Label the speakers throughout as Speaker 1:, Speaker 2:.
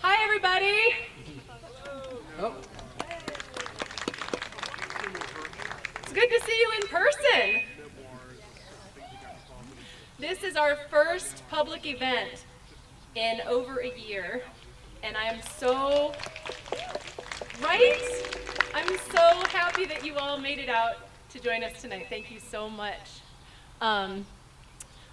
Speaker 1: Hi, everybody.
Speaker 2: Oh.
Speaker 1: It's good to see you in person. This is our first public event in over a year, and I am so, I'm so happy that you all made it out to join us tonight. Thank you so much.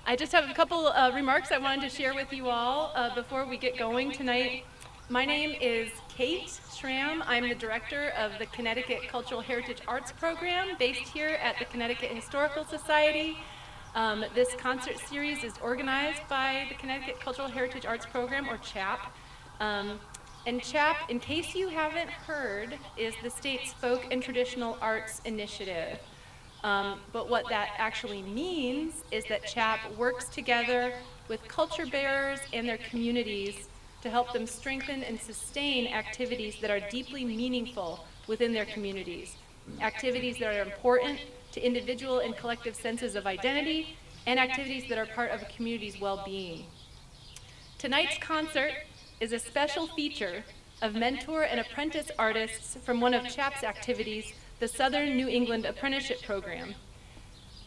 Speaker 1: I just have a couple remarks I wanted to share with you all before we get going tonight. My name is Kate Schramm. I'm the director of the Connecticut Cultural Heritage Arts Program based here at the Connecticut Historical Society. This concert series is organized by the Connecticut Cultural Heritage Arts Program, or CHAP. And CHAP, in case you haven't heard, is the state's Folk and Traditional Arts Initiative. But what that actually means is that CHAP works together with culture bearers and their communities to help them strengthen and sustain activities that are deeply meaningful within their communities, activities that are important to individual and collective senses of identity, and activities that are part of a community's well-being. Tonight's concert is a special feature of mentor and apprentice artists from one of CHAP's activities, the Southern New England Apprenticeship Program.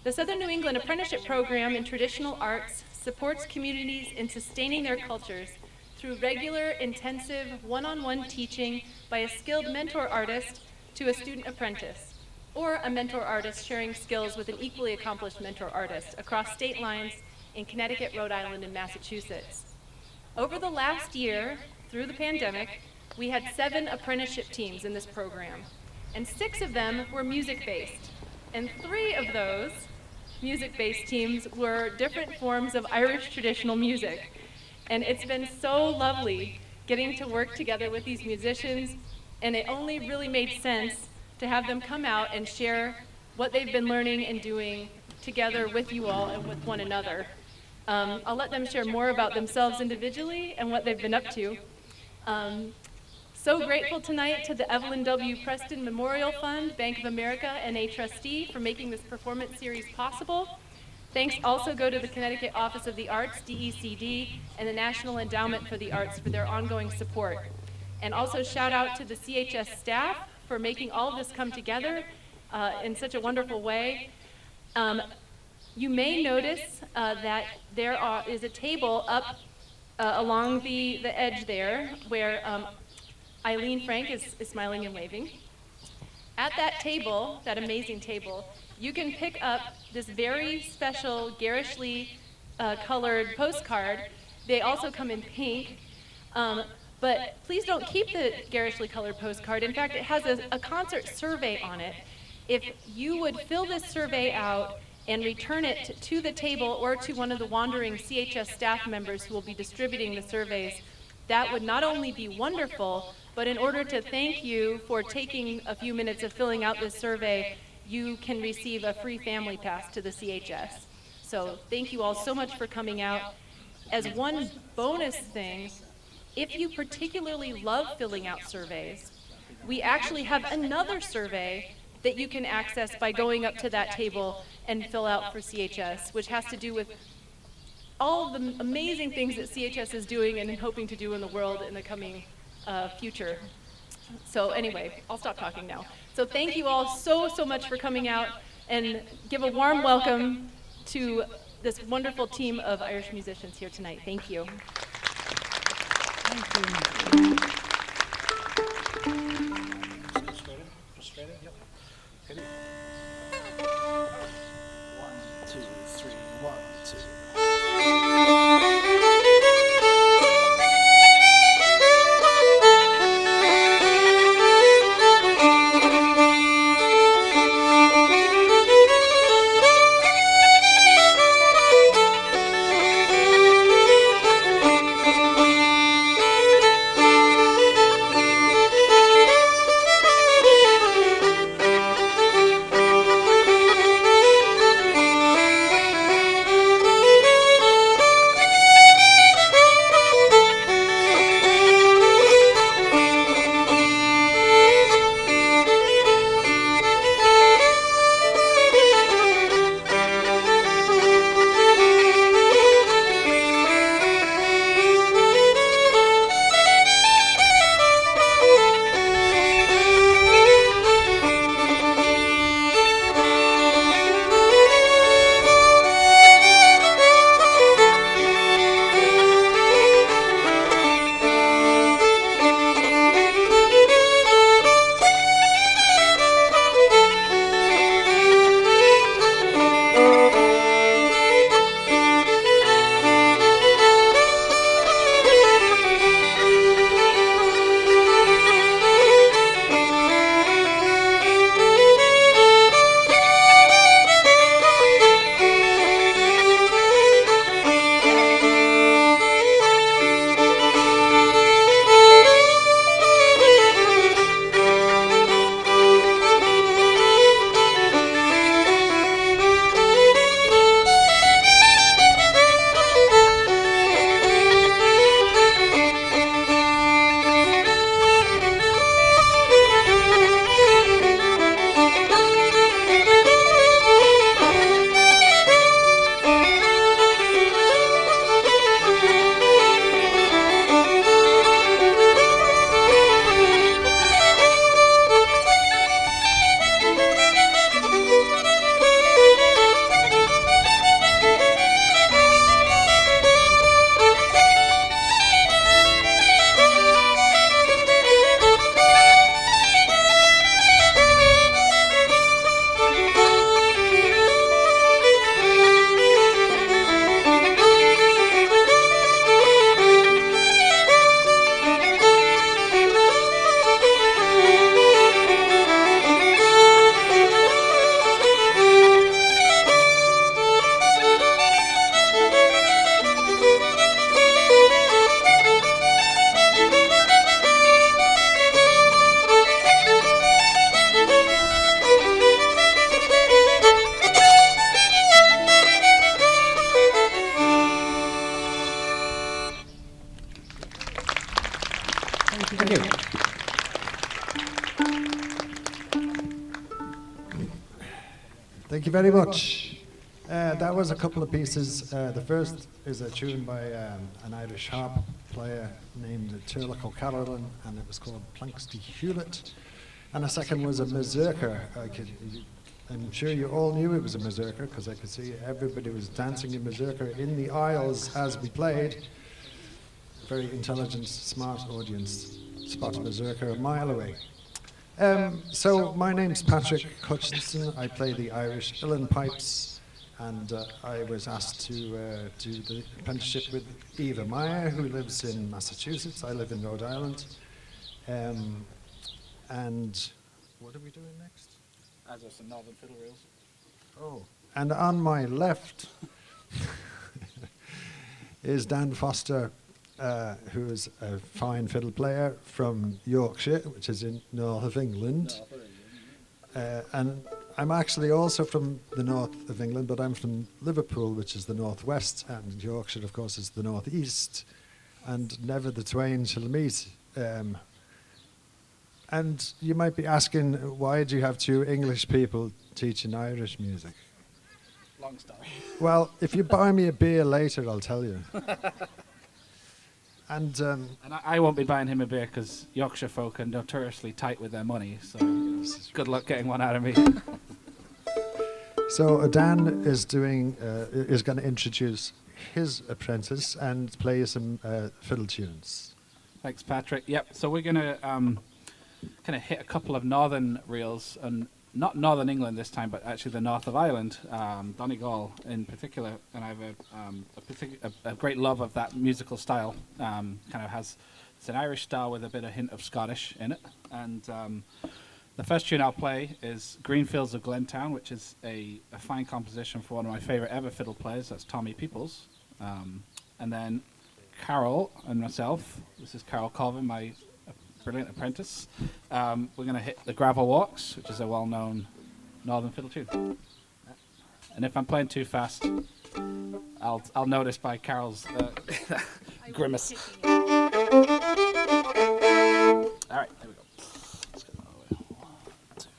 Speaker 1: The Southern New England Apprenticeship Program in traditional arts supports communities in sustaining their cultures through regular, intensive, one-on-one teaching by a skilled mentor artist to a student apprentice, or a mentor artist sharing skills with an equally accomplished mentor artist across state lines in Connecticut, Rhode Island, and Massachusetts. Over the last year, through the pandemic, we had 7 apprenticeship teams in this program, and 6 of them were music-based, and 3 of those music-based teams were different forms of Irish traditional music. And it's been so lovely getting to work together with these musicians, and it only really made sense to have them come out and share what they've been learning and doing together with you all and with one another. I'll let them share more about themselves individually and what they've been up to. So grateful tonight to the Evelyn W. Preston Memorial Fund, Bank of America N.A. Trustee, for making this performance series possible. Thanks also go to the Connecticut Office of the Arts, DECD, and the National Endowment for the Arts for their ongoing support. And also shout out to the CHS staff for making all of this come together in such a wonderful way. You may notice that there is a table up along the edge there where Eileen Frank is smiling and waving. At that table, that amazing table, you can pick up this very special garishly colored postcard. They also come in pink, but please don't keep the garishly colored postcard. In fact, it has a concert survey on it. If you would fill this survey out and return it to the table or to one of the wandering CHS staff members who will be distributing the surveys, that would not only be wonderful, but in order to thank you for taking a few minutes of filling out this survey, you can receive a free family pass to the CHS. So thank you all so much for coming out. As one bonus thing, if you particularly love filling out surveys, we actually have another survey that you can access by going up to that table and fill out for CHS, which has to do with all of the amazing things that CHS is doing and hoping to do in the world in the coming future. So anyway, I'll stop talking now. So thank you all so much for coming out, and give a warm welcome to this wonderful team of Irish musicians here tonight. Thank you.
Speaker 2: Thank you. Yep. Ready? 1, 2, 3, 1, 2.
Speaker 3: Thank you very much. That was a couple of pieces. The first is a tune by an Irish harp player named Turlough O'Callaghan, and it was called Planksty Hewlett. And the second was a mazurka. I'm sure you all knew it was a mazurka because I could see everybody was dancing in mazurka in the aisles as we played. Very intelligent, smart audience spotted mazurka a mile away. So my name's Patrick Hutchinson. I play the Irish uilleann pipes, and I was asked to do the apprenticeship with Eva Meyer, who lives in Massachusetts. I live in Rhode Island. And what are we doing next?
Speaker 4: As are some Northern fiddle reels.
Speaker 3: Oh, and on my left is Dan Foster, who is a fine fiddle player from Yorkshire, which is in north of England. And I'm actually also from the north of England, but I'm from Liverpool, which is the northwest, and Yorkshire, of course, is the northeast. And never the twain shall meet. And you might be asking, why do you have two English people teaching Irish music?
Speaker 4: Long story.
Speaker 3: Well, if you buy me a beer later, I'll tell you. And
Speaker 4: I won't be buying him a beer because Yorkshire folk are notoriously tight with their money, so good luck getting one out of me.
Speaker 3: so Dan is going to introduce his apprentice and play some fiddle tunes.
Speaker 4: Thanks, Patrick. Yep, so we're going to kind of hit a couple of northern reels, and not Northern England this time, but actually the north of Ireland, Donegal in particular, and I have a great love of that musical style. It's an Irish style with a bit of hint of Scottish in it, and the first tune I'll play is Greenfields of Glentown, which is a fine composition for one of my favorite ever fiddle players, that's Tommy Peoples, and then Carol and myself, this is Carol Colvin, my brilliant apprentice. We're going to hit the Gravel Walks, which is a well-known northern fiddle tune. And if I'm playing too fast, I'll notice by Carol's grimace. All right, here we go. Let's go all the way. 1, 2.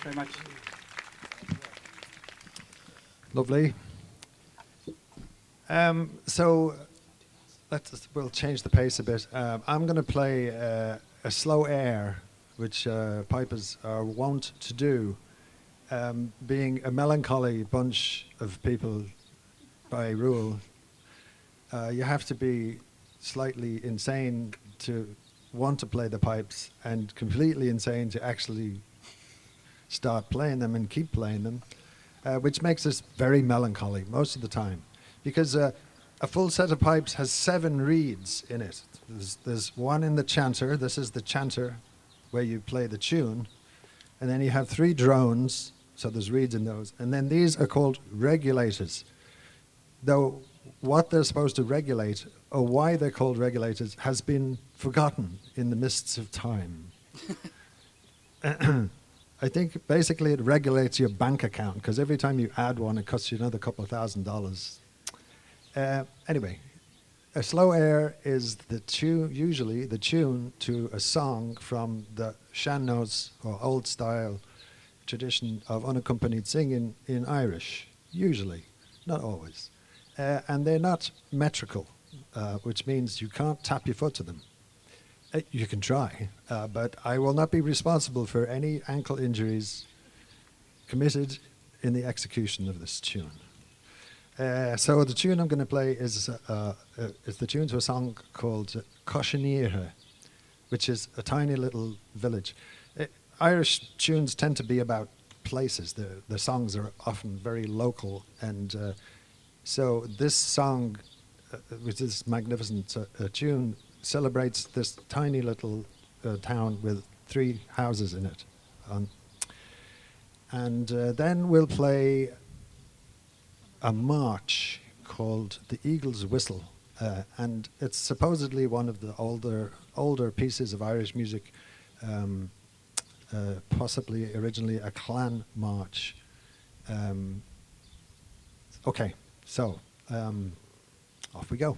Speaker 4: very much.
Speaker 3: Lovely. So we'll change the pace a bit. I'm going to play a slow air, which pipers are wont to do. Being a melancholy bunch of people by rule, you have to be slightly insane to want to play the pipes and completely insane to actually start playing them and keep playing them, which makes us very melancholy most of the time. Because a full set of pipes has 7 reeds in it. There's one in the chanter. This is the chanter where you play the tune. And then you have 3 drones, so there's reeds in those. And then these are called regulators. Though what they're supposed to regulate, or why they're called regulators, has been forgotten in the mists of time. I think basically it regulates your bank account, because every time you add one, it costs you another couple of $1,000s. Anyway, a slow air is the tune, usually the tune to a song from the sean-nós, or old style tradition of unaccompanied singing in Irish, usually, not always. And they're not metrical, which means you can't tap your foot to them. You can try, but I will not be responsible for any ankle injuries committed in the execution of this tune. So the tune I'm going to play is the tune to a song called Coshenire, which is a tiny little village. Irish tunes tend to be about places. The songs are often very local, and so this song, which is magnificent tune, celebrates this tiny little town with 3 houses in it. And then we'll play a march called The Eagle's Whistle, and it's supposedly one of the older pieces of Irish music, possibly originally a clan march. Okay, so off we go.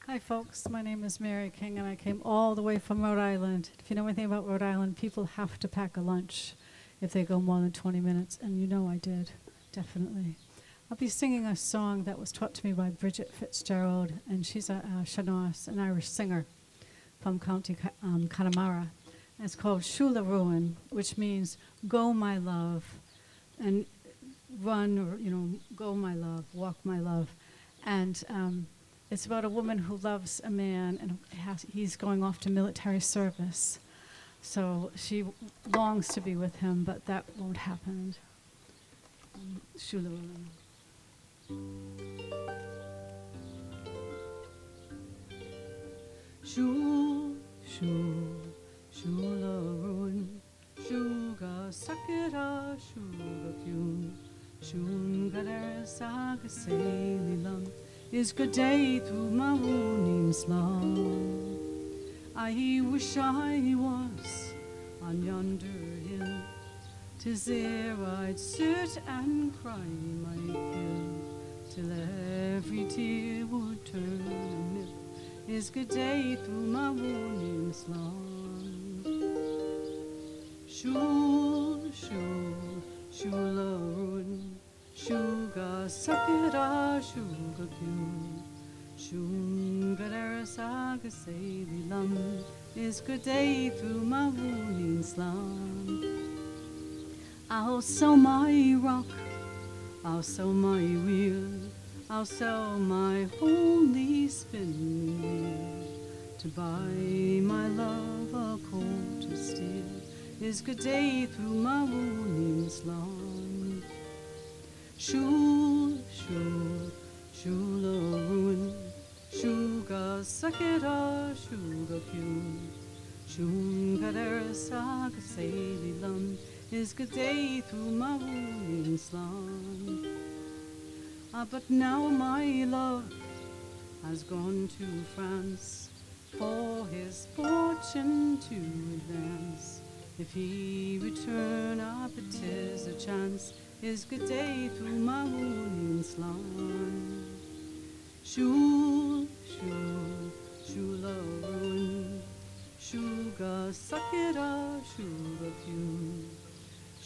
Speaker 5: Hi folks, my name is Mary King and I came all the way from Rhode Island. If you know anything about Rhode Island, people have to pack a lunch if they go more than 20 minutes, and you know I did, definitely. I'll be singing a song that was taught to me by Bridget Fitzgerald, and she's a Shanos, an Irish singer from County Connemara. And it's called Shula Ruin, which means go my love, and run, or go my love, walk my love. And it's about a woman who loves a man, and he's going off to military service. So she longs to be with him, but that won't happen. Shula Ruin. Shula Ruin, Shuga Sakira, Shuga Kyun, Shungadera Saga Salilam. Is good day through my wounding slum. I wish I was on yonder hill, 'tis there I'd sit and cry my fill, till every tear would turn a mill. Is good day through my wounding slum. Shula Ruin, Shuga Sakira, Shuga Kyun, Shungadera Saga Salilam. Is good day through my wounding slum. I'll sell my rock, I'll sell my wheel, I'll sell my holy spinning wheel, to buy my love a coat of steel. Is good day through my wounding slum. Shula Ruin, Shuga Sakira, Shuga Kyun, Shungadera Saga Salilam. Is good day through my wounding slum. But now my love has gone to France, for his fortune to advance. If he return, but 'tis a chance. Is good day through my wounding slum. Shula Ruin, Shuga Sakira, Shuga Kyun,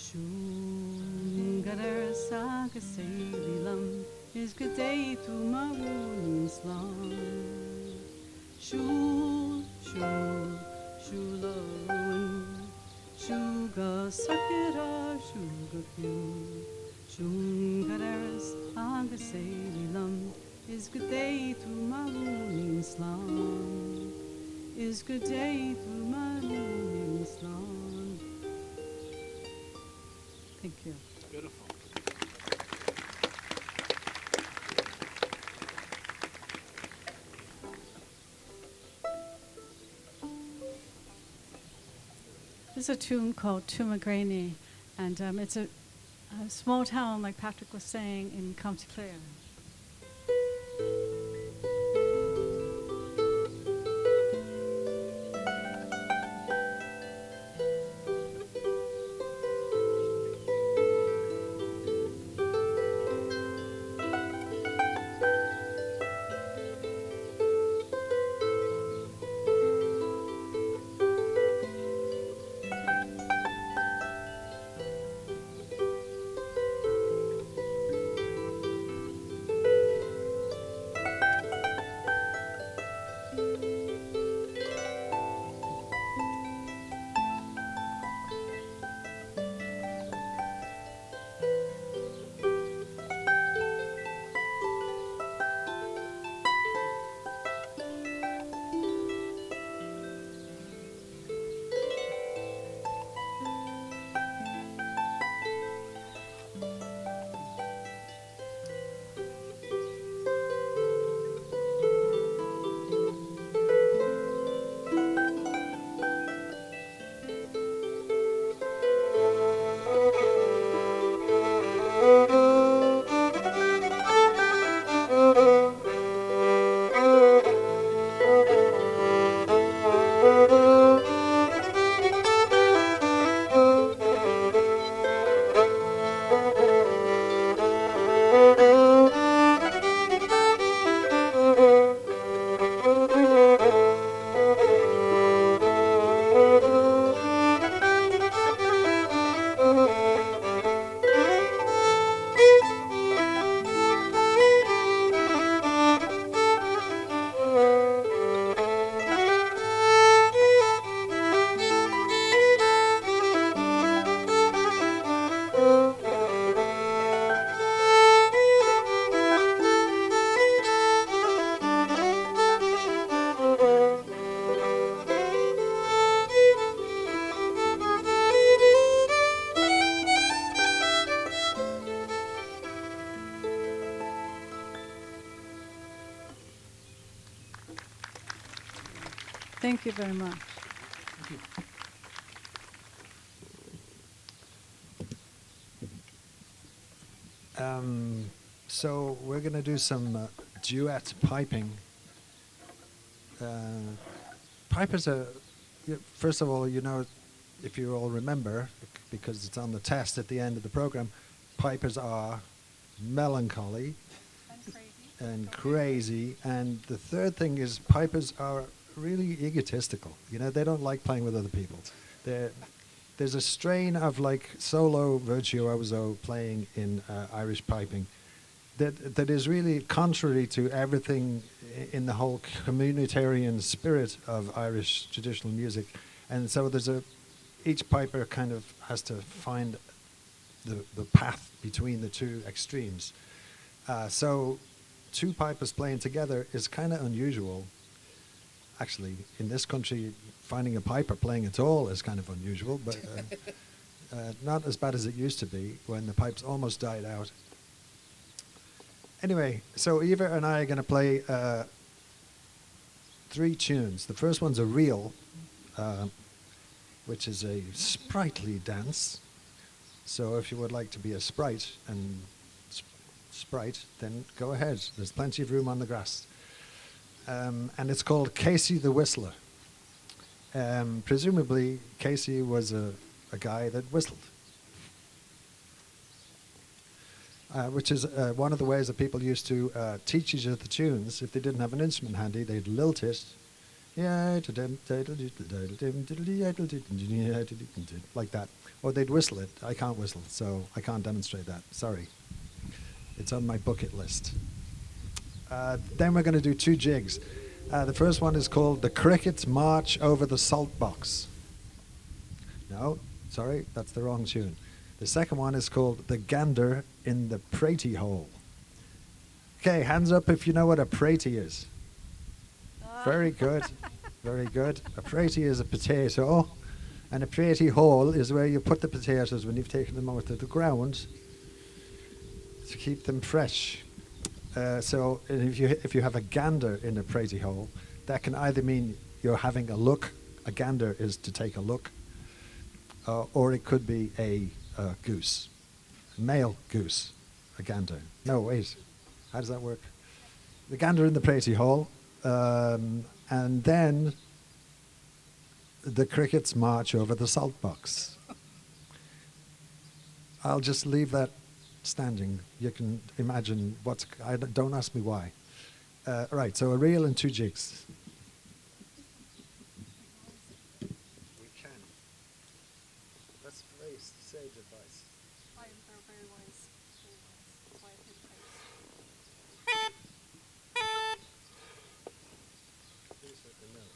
Speaker 5: Shungadera Saga Salilam. Is good day through my wounding slum. Shula Ruin, Shuga Sakira, Shuga Kyun, Shungadera Saga Salilam. Is good day through my wounding slum. Is good day through my wounding slum. Thank you.
Speaker 4: Beautiful.
Speaker 5: This is a tune called Tumagrani, and it's a small town, like Patrick was saying, in County Clare. Thank you very much.
Speaker 3: So we're going to do some duet piping. Pipers are, first of all, if you all remember, because it's on the test at the end of the program, pipers are melancholy and crazy. And the third thing is pipers are really egotistical. They don't like playing with other people. There's a strain of like solo virtuoso playing in Irish piping that is really contrary to everything in the whole communitarian spirit of Irish traditional music. And so each piper kind of has to find the path between the two extremes. So two pipers playing together is kind of unusual. Actually, in this country, finding a piper playing at all is kind of unusual, but not as bad as it used to be when the pipes almost died out. Anyway, so Eva and I are going to play 3 tunes. The first one's a reel, which is a sprightly dance. So if you would like to be a sprite and sprite, then go ahead. There's plenty of room on the grass. And it's called Casey the Whistler. Presumably, Casey was a guy that whistled. Which is one of the ways that people used to teach each other the tunes. If they didn't have an instrument handy, they'd lilt it. Like that. Or they'd whistle it. I can't whistle, so I can't demonstrate that. Sorry. It's on my bucket list. Then we're going to do 2 jigs. The first one is called The Crickets March Over the Salt Box. No, sorry, that's the wrong tune. The second one is called The Gander in the Pratie Hole. Okay, hands up if you know what a pratie is. Very good, very good. A pratie is a potato, and a pratie hole is where you put the potatoes when you've taken them out of the ground to keep them fresh. So if you have a gander in a pratie hole, that can either mean you're having a look. A gander is to take a look, or it could be a goose, a male goose, a gander. No, wait, how does that work? The gander in the pratie hole, and then the crickets march over the salt box. I'll just leave that standing. You can imagine don't ask me why. Right, so a reel and 2 jigs. We can. Let's face sage advice.
Speaker 6: I am very wise. That's why I paid the price.
Speaker 3: Please hit the note.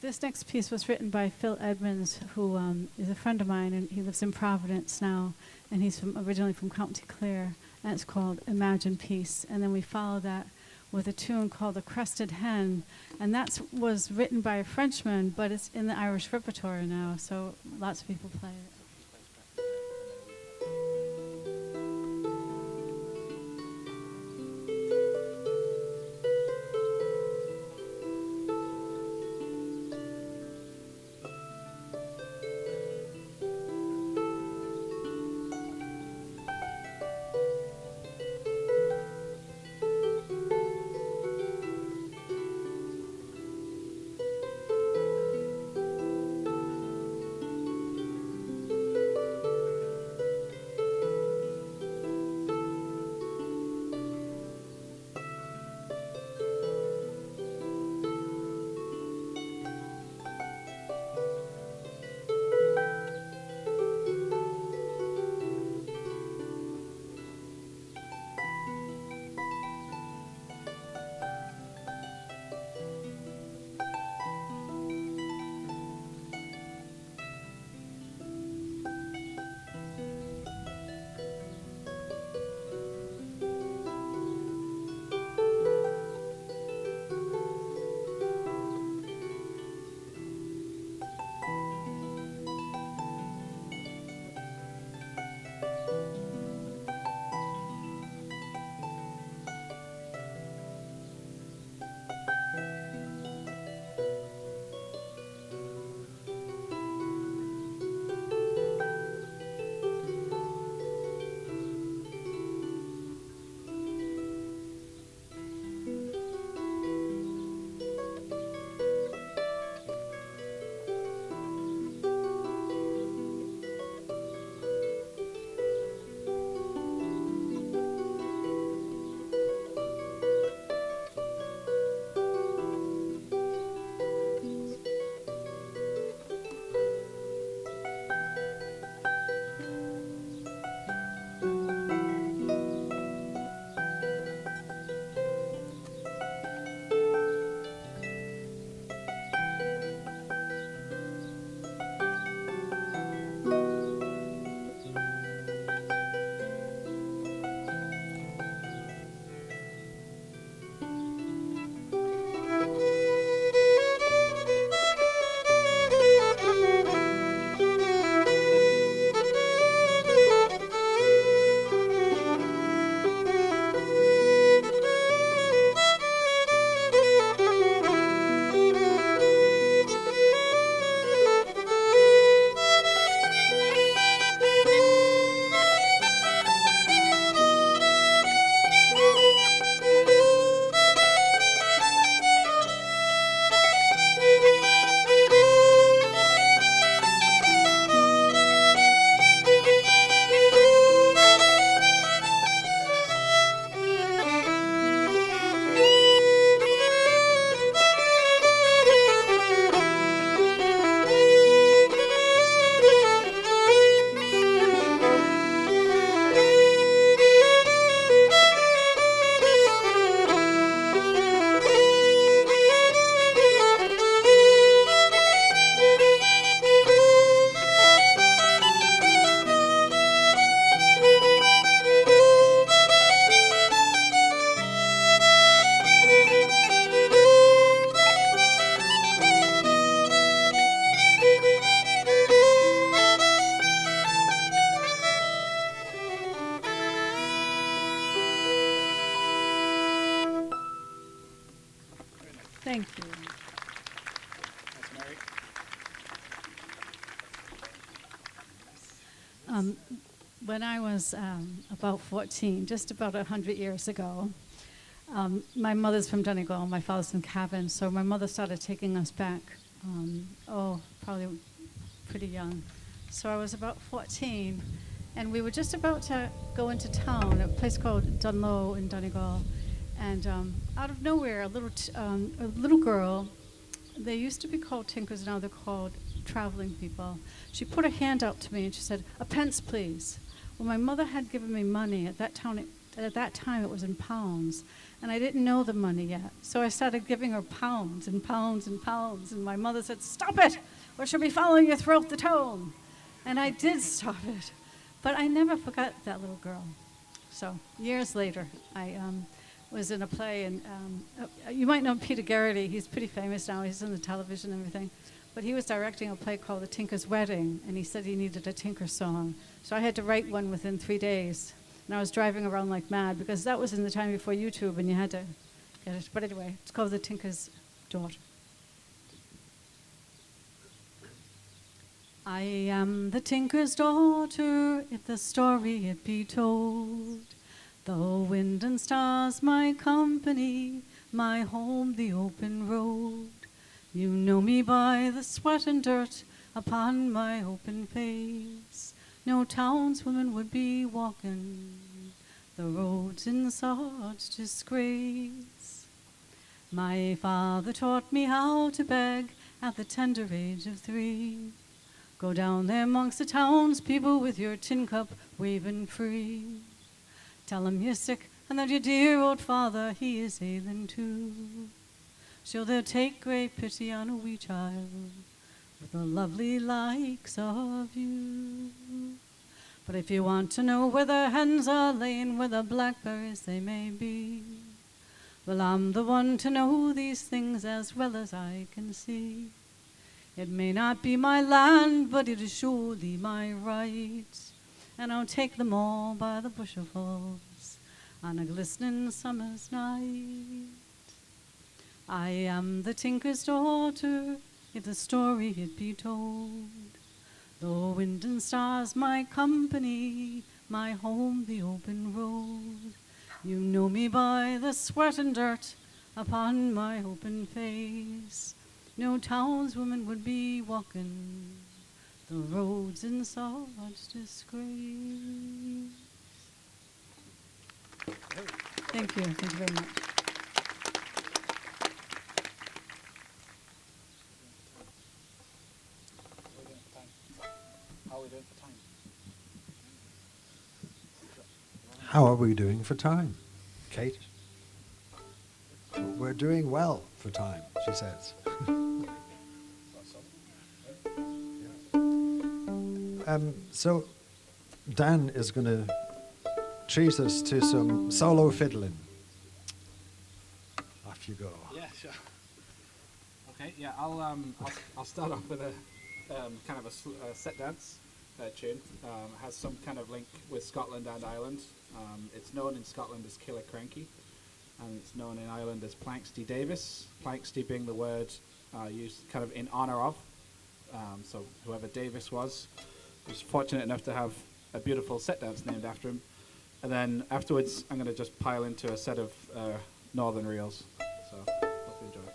Speaker 5: This next piece was written by Phil Edmonds, who is a friend of mine, and he lives in Providence now, and he's originally from County Clare, and it's called Imagine Peace. And then we follow that with a tune called The Crested Hen, and that was written by a Frenchman, but it's in the Irish repertoire now, so lots of people play it. Thank you.
Speaker 4: Thanks, Mary.
Speaker 5: When I was about 14, just about 100 years ago, my mother's from Donegal, my father's from Cavan, so my mother started taking us back, probably pretty young. So I was about 14, and we were just about to go into town, a place called Dunlow in Donegal, and out of nowhere, a little girl, they used to be called tinkers, now they're called traveling people. She put her hand out to me and she said, "A pence, please." Well, my mother had given me money. At that But at that time, it was in pounds. And I didn't know the money yet. So I started giving her pounds and pounds and pounds. And my mother said, "Stop it, or she'll be following you throughout the town." And I did stop it. But I never forgot that little girl. So years later, I was in a play, and you might know Peter Garrity. He's pretty famous now. He's in the television and everything. But he was directing a play called The Tinker's Wedding, and he said he needed a tinker song. So I had to write one within 3 days. And I was driving around like mad, because that was in the time before YouTube, and you had to get it. But anyway, it's called The Tinker's Daughter. I am the tinker's daughter, if the story it be told. The wind and stars my company, my home the open road. You know me by the sweat and dirt upon my open face. No townswoman would be walking the roads in such disgrace. My father taught me how to beg at the tender age of 3. Go down there amongst the townspeople with your tin cup waving free. Tell 'em you're sick and that your dear old father, he is ailing too. So they'll take great pity on a wee child with the lovely likes of you. But if you want to know where the hens are laying, where the blackberries they may be, well, I'm the one to know these things as well as I can see. It may not be my land, but it is surely my right, and I'll take them all by the bushelfuls on a glistening summer's night. I am the tinker's daughter, if the story it be told. The wind and stars my company, my home the open road. You know me by the sweat and dirt upon my open face. No townswoman would be walking the roads in such disgrace. Thank you very much.
Speaker 3: How are we doing for time? Kate? We're doing well for time, she says. So Dan is going to treat us to some solo fiddling. Off you go.
Speaker 4: Yeah, sure. Okay, yeah, I'll start off with a kind of a set dance tune. It has some kind of link with Scotland and Ireland. It's known in Scotland as Killicranky, and it's known in Ireland as Planxty Davis. Planxty being the word used kind of in honor of. So whoever Davis was fortunate enough to have a beautiful set dance named after him. And then afterwards, I'm going to just pile into a set of northern reels. So hope you enjoy it.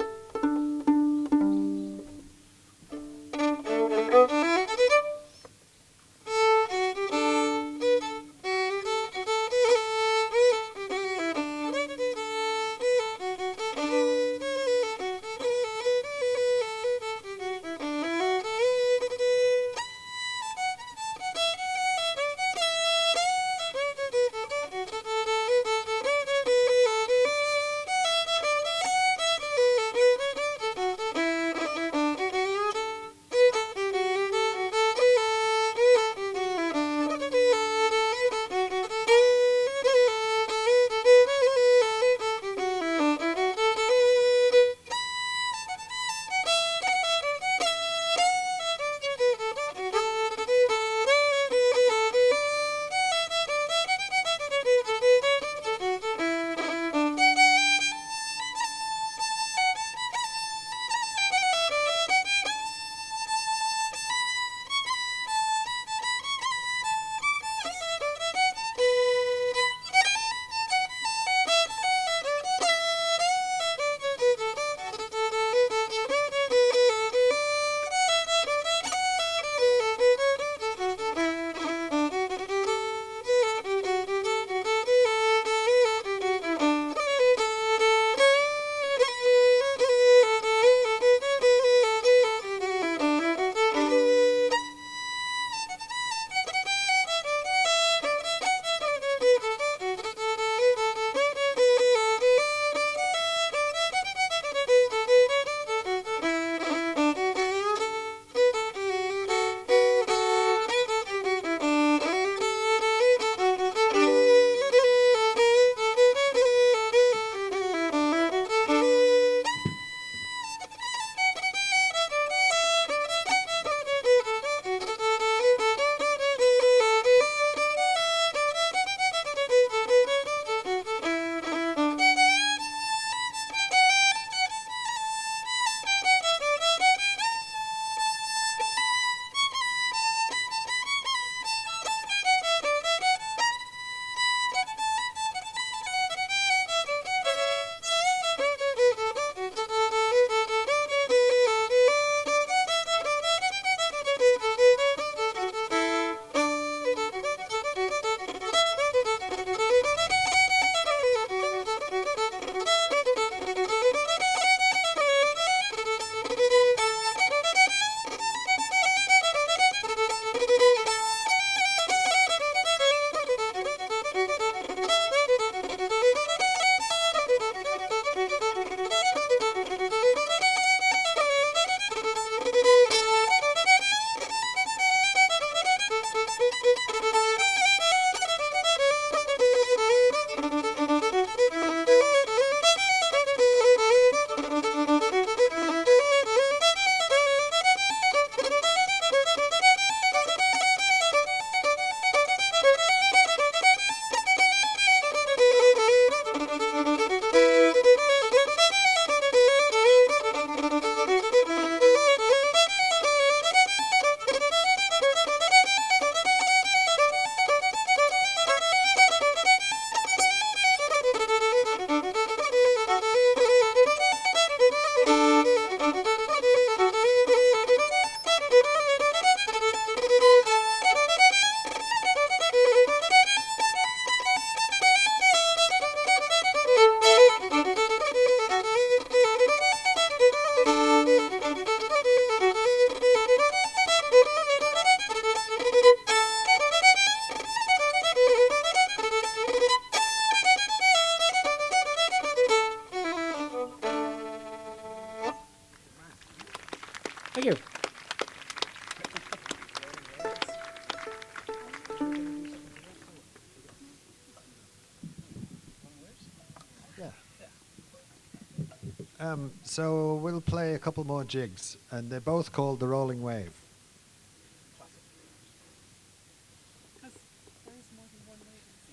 Speaker 3: So we'll play a couple more jigs, and they're both called the Rolling Wave.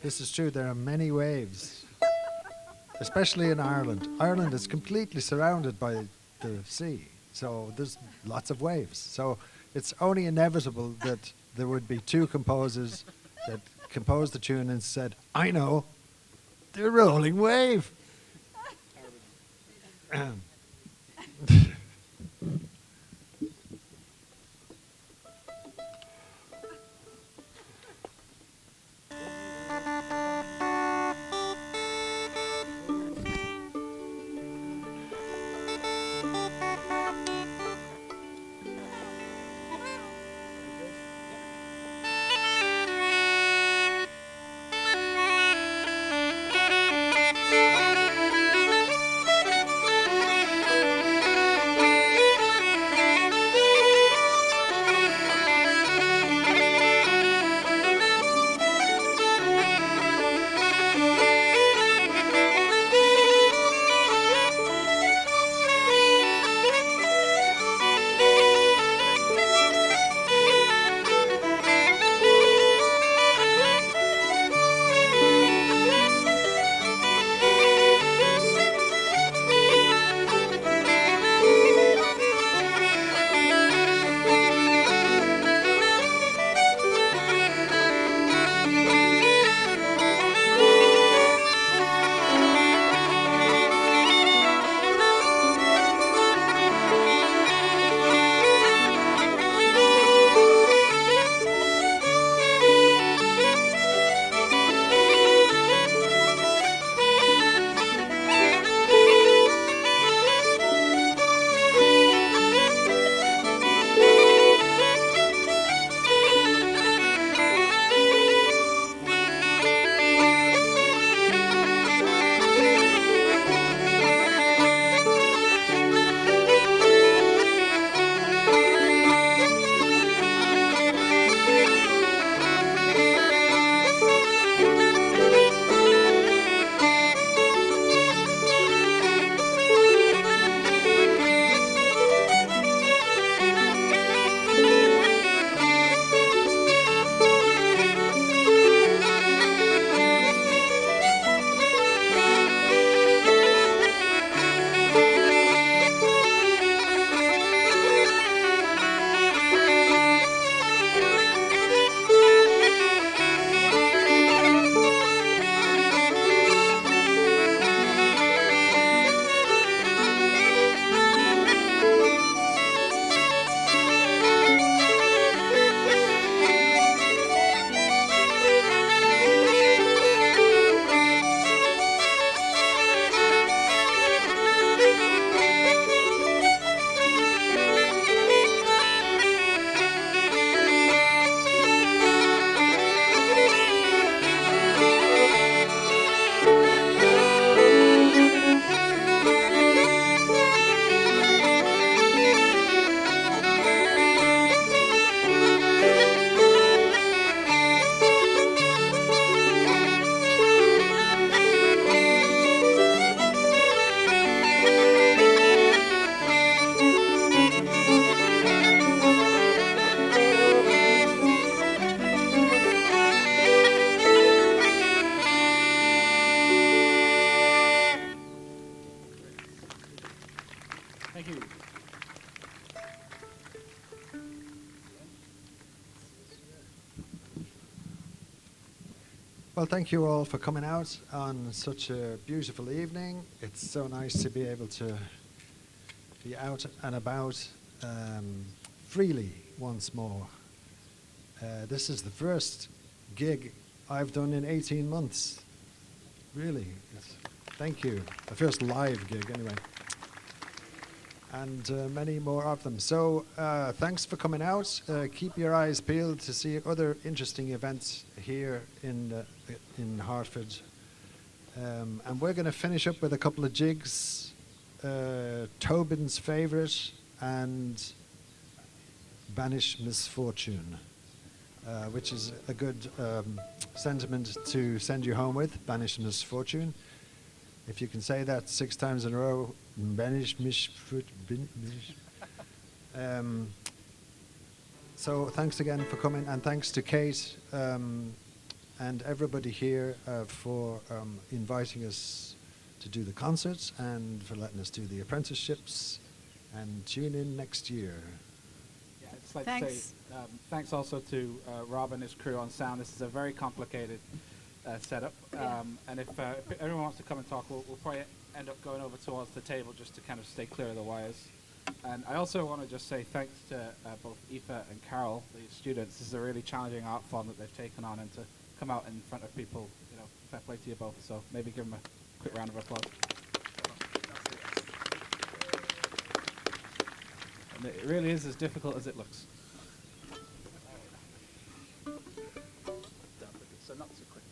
Speaker 3: This is true, there are many waves, especially in Ireland. Ireland is completely surrounded by the sea, so there's lots of waves. So it's only inevitable that there would be two composers that composed the tune and said, I know, the Rolling Wave. Well, thank you all for coming out on such a beautiful evening. It's so nice to be able to be out and about freely once more. This is the first gig I've done in 18 months. Really, yes. Thank you. The first live gig, anyway. And many more of them. So thanks for coming out. Keep your eyes peeled to see other interesting events here in Hartford. And we're going to finish up with a couple of jigs. Tobin's Favourite and Banish Misfortune, which is a good sentiment to send you home with, Banish Misfortune. If you can say that 6 times in a row, So thanks again for coming, and thanks to Kate and everybody here for inviting us to do the concerts and for letting us do the apprenticeships. And tune in next year.
Speaker 4: Yeah, I'd just like to
Speaker 5: Thanks.
Speaker 4: say thanks also to Rob and his crew on sound. This is a very complicated setup. And if everyone wants to come and talk, we'll probably end up going over towards the table just to kind of stay clear of the wires. And I also want to just say thanks to both Aoife and Carol, the students. This is a really challenging art form that they've taken on, and to come out in front of people, fair play to you both. So maybe give them a quick round of applause. And it really is as difficult as it looks. So not too quickly.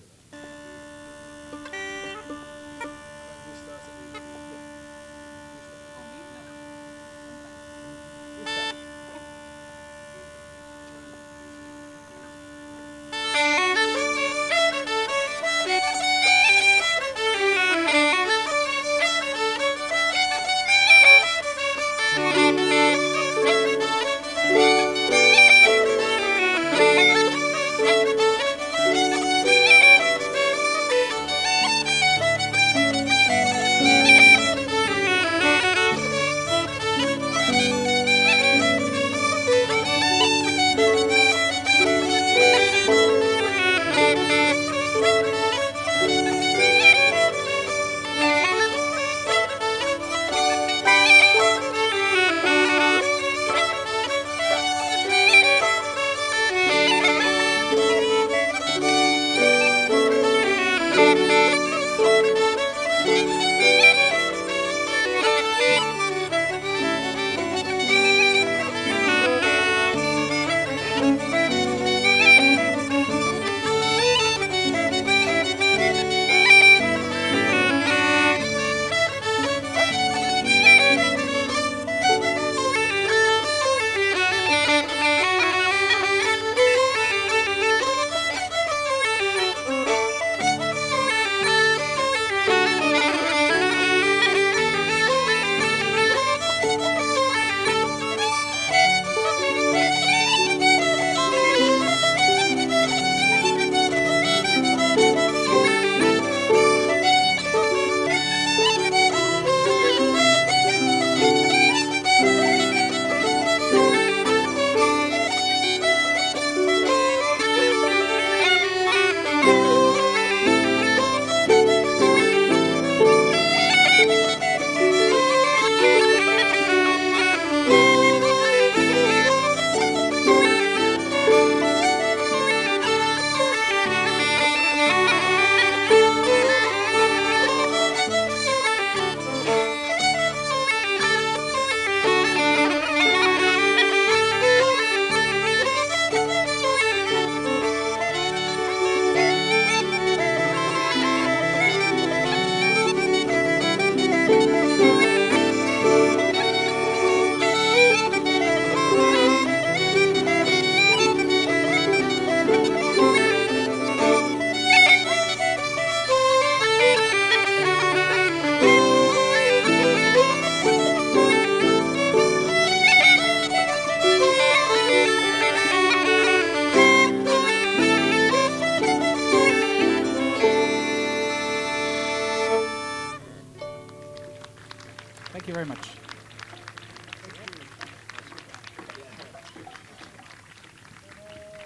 Speaker 4: Thank you very much.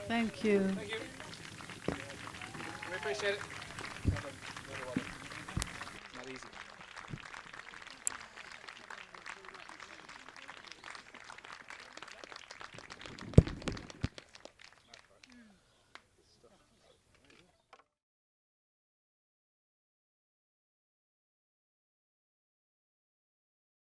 Speaker 5: Thank you.
Speaker 4: Thank you. We appreciate it.